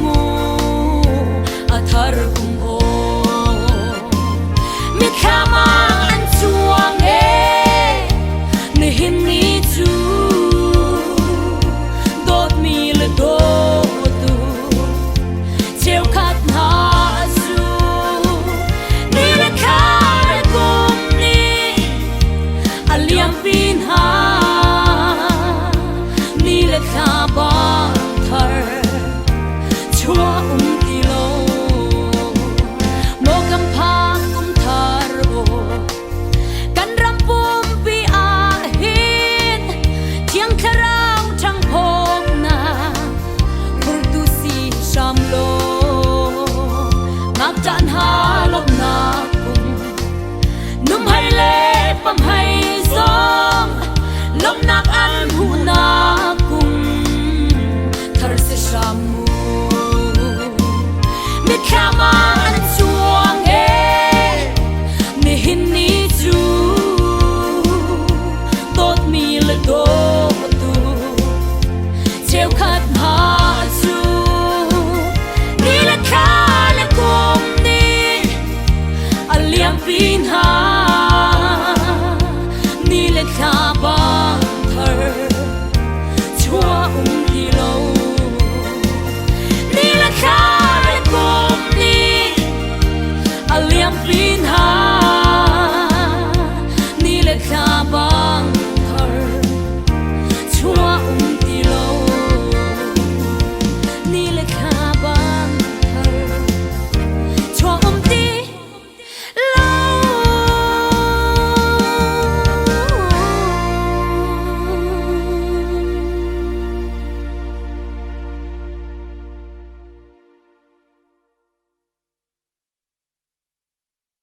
mu athar kum o mi khama an chuang e ni him ni chu dot mi le do tu cheu khat na su ni le khar kum ni aliam pin ha ni le kha ba thar chua ti lo mo kam pha kum thar o kan ram pum pi a hin thiang kharang thang phom na khur tu si sham lo ngak chan ha lom na kum num hai le pam hai song lom nak an hu na kum thar se sham mu mi khama